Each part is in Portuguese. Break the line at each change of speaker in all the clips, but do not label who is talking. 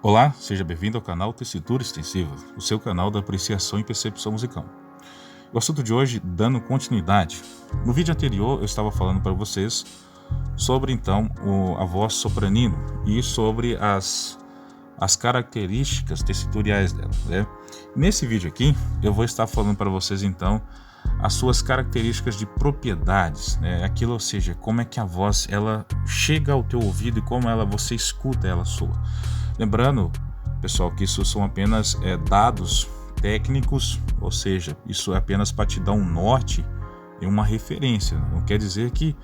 Olá, seja bem-vindo ao canal Tessitura Extensiva, o seu canal da apreciação e percepção musical. O assunto de hoje, dando continuidade. No vídeo anterior eu estava falando para vocês sobre então a voz sopranino e sobre as características tessitoriais dela, né? Nesse vídeo aqui eu vou estar falando para vocês então as suas características de propriedades, né? Aquilo, ou seja, como é que a voz ela chega ao teu ouvido e como você escuta ela soa. Lembrando, pessoal, que isso são apenas dados técnicos, ou seja, isso é apenas para te dar um norte e uma referência. Não quer dizer que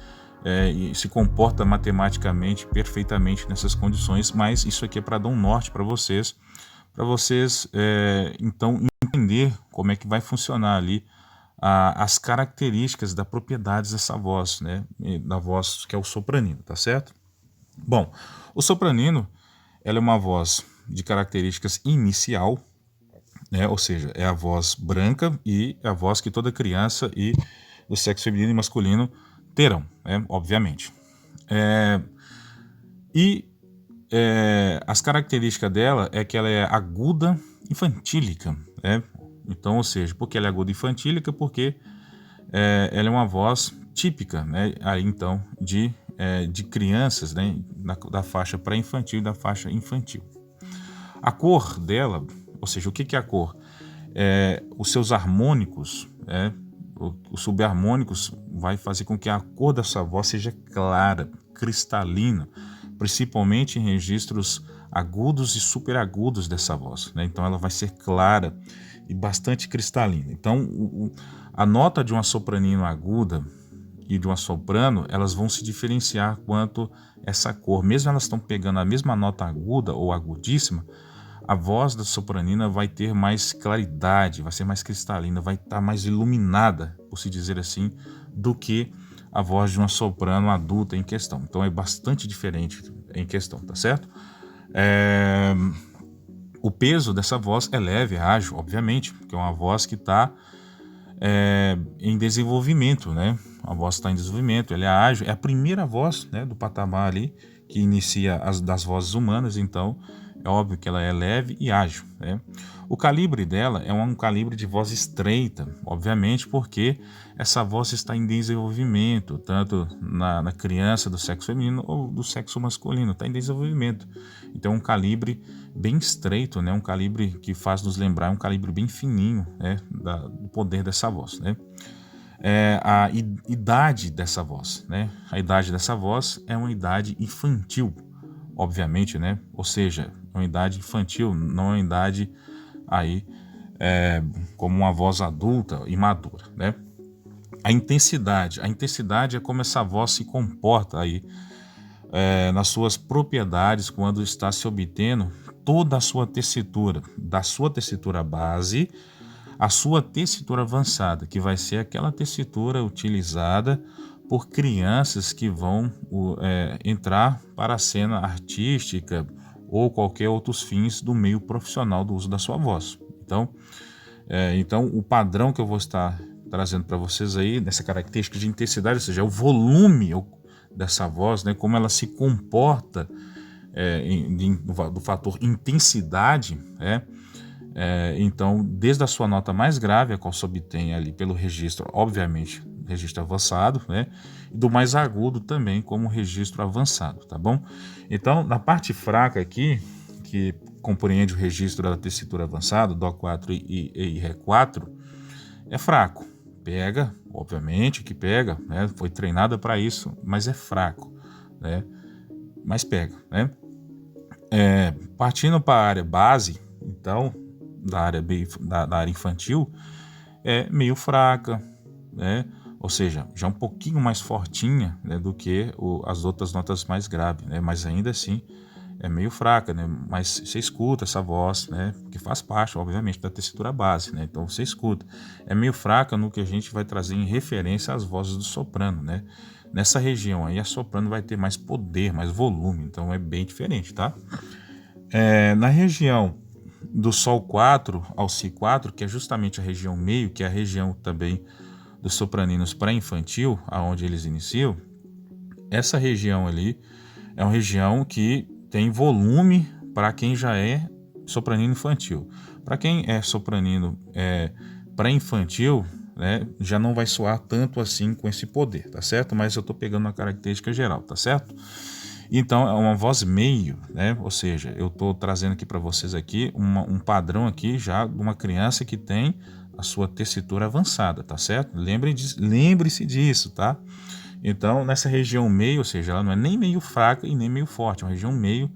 se comporta matematicamente perfeitamente nessas condições, mas isso aqui é para dar um norte para vocês então entender como é que vai funcionar ali as características das propriedades dessa voz, né, da voz que é o sopranino, tá certo? Bom, o sopranino ela é uma voz de características inicial, né, ou seja, é a voz branca e é a voz que toda criança e do sexo feminino e masculino terão, né, obviamente. As características dela é que ela é aguda infantílica, né? Então, ou seja, por que ela é aguda infantílica? Porque ela é uma voz típica, né? Aí então de crianças, né? Da faixa pré-infantil e da faixa infantil. A cor dela, ou seja, o que é a cor? Os seus harmônicos, os subharmônicos vai fazer com que a cor da sua voz seja clara, cristalina, principalmente em registros agudos e superagudos dessa voz, né? Então ela vai ser clara e bastante cristalina. Então a nota de uma sopranino aguda e de uma soprano, elas vão se diferenciar quanto essa cor. Mesmo elas estão pegando a mesma nota aguda ou agudíssima, a voz da sopranina vai ter mais claridade, vai ser mais cristalina, vai estar mais iluminada, por se dizer assim, do que a voz de uma soprano adulta em questão. Então é bastante diferente em questão, tá certo? O peso dessa voz é leve, é ágil, obviamente, porque é uma voz que está em desenvolvimento, né? A voz está em desenvolvimento, ela é ágil, é a primeira voz, né, do patamar ali que inicia das vozes humanas, então é óbvio que ela é leve e ágil, né? O calibre dela é um calibre de voz estreita, obviamente, porque essa voz está em desenvolvimento, tanto na criança do sexo feminino ou do sexo masculino, está em desenvolvimento. Então, um calibre bem estreito, né? Um calibre que faz nos lembrar, um calibre bem fininho, né? Do poder dessa voz, né? A idade dessa voz, né? A idade dessa voz é uma idade infantil, obviamente, né? Ou seja, uma idade infantil, não é uma idade aí como uma voz adulta e madura, né? A intensidade é como essa voz se comporta aí nas suas propriedades quando está se obtendo toda a sua tessitura, da sua tessitura base à sua tessitura avançada, que vai ser aquela tessitura utilizada por crianças que vão entrar para a cena artística ou qualquer outros fins do meio profissional do uso da sua voz. Então o padrão que eu vou estar trazendo para vocês aí, nessa característica de intensidade, ou seja, o volume dessa voz, né, como ela se comporta do fator intensidade, então, desde a sua nota mais grave, a qual se obtém ali pelo registro, obviamente, registro avançado, né? E do mais agudo também como registro avançado, tá bom? Então, na parte fraca aqui, que compreende o registro da tessitura avançada, Dó4 e Ré4, é fraco. Pega, obviamente que pega, né? Foi treinada para isso, mas é fraco, né? Mas pega, né? Partindo para a área base, então, da área infantil, é meio fraca, né? Ou seja, já um pouquinho mais fortinha, né, do que as outras notas mais graves, né? Mas ainda assim é meio fraca, né? Mas você escuta essa voz, né? Que faz parte, obviamente, da tessitura base, né? Então você escuta. É meio fraca no que a gente vai trazer em referência às vozes do soprano, né? Nessa região aí a soprano vai ter mais poder, mais volume, então é bem diferente, tá? Na região do Sol 4 ao Si 4, que é justamente a região meio, que é a região também dos sopraninos pré-infantil, aonde eles iniciam, essa região ali é uma região que tem volume para quem já é sopranino infantil. Para quem é sopranino pré-infantil, né, já não vai soar tanto assim com esse poder, tá certo? Mas eu estou pegando uma característica geral, tá certo? Então é uma voz meio, né? Ou seja, eu estou trazendo aqui para vocês aqui um padrão aqui já de uma criança que tem a sua tessitura avançada, tá certo? Lembre-se disso, tá? Então nessa região meio, ou seja, ela não é nem meio fraca e nem meio forte, é uma região meio,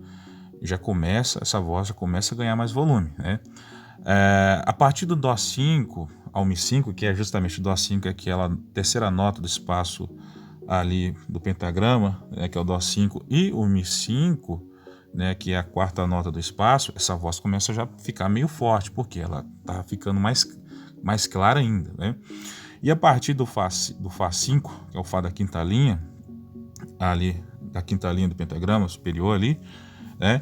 essa voz já começa a ganhar mais volume, né? A partir do Dó5 ao Mi5, que é justamente o Dó5, é aquela terceira nota do espaço ali do pentagrama, né, que é o Dó5, e o Mi5, né, que é a quarta nota do espaço, essa voz começa a já ficar meio forte, porque ela está ficando mais clara ainda, né? E a partir do Fá5, que é o Fá da quinta linha, ali da quinta linha do pentagrama superior ali, né?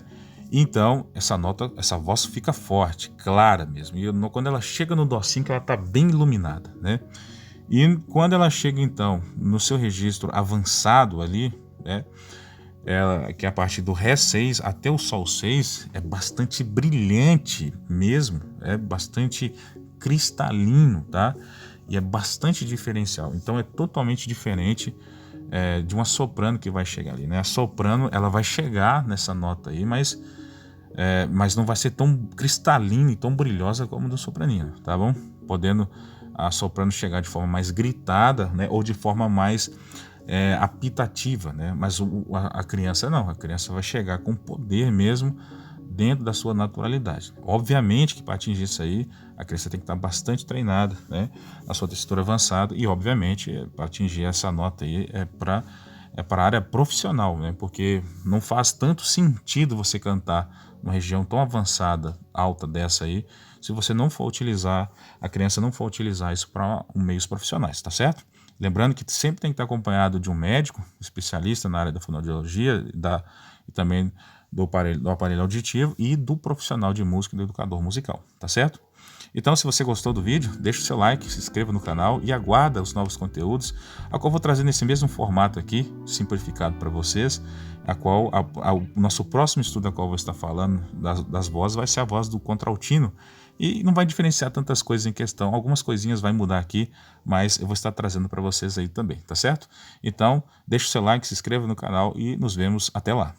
Então, essa voz fica forte, clara mesmo. E quando ela chega no Dó5, ela está bem iluminada, né? E quando ela chega, então, no seu registro avançado ali, né? Que é a partir do Ré6 até o Sol6, é bastante brilhante mesmo, é bastante cristalino, tá? E é bastante diferencial. Então, é totalmente diferente de uma soprano que vai chegar ali, né? A soprano, ela vai chegar nessa nota aí, mas não vai ser tão cristalina e tão brilhosa como do sopranino, tá bom? Podendo a soprano chegar de forma mais gritada, né? Ou de forma mais apitativa, né? Mas a criança não, a criança vai chegar com poder mesmo dentro da sua naturalidade. Obviamente que para atingir isso aí, a criança tem que estar bastante treinada, né? A sua textura avançada e, obviamente, para atingir essa nota aí é para a área profissional, né? Porque não faz tanto sentido você cantar numa região tão avançada, alta dessa aí, se você não for utilizar, a criança não for utilizar isso para meios profissionais, tá certo? Lembrando que sempre tem que estar acompanhado de um médico, especialista na área da fonoaudiologia e também do aparelho auditivo e do profissional de música e do educador musical, tá certo? Então, se você gostou do vídeo, deixe o seu like, se inscreva no canal e aguarda os novos conteúdos, a qual eu vou trazer nesse mesmo formato aqui, simplificado para vocês, o nosso próximo estudo a qual eu vou estar falando das vozes vai ser a voz do contraltino, e não vai diferenciar tantas coisas em questão, algumas coisinhas vai mudar aqui, mas eu vou estar trazendo para vocês aí também, tá certo? Então, deixe o seu like, se inscreva no canal e nos vemos até lá.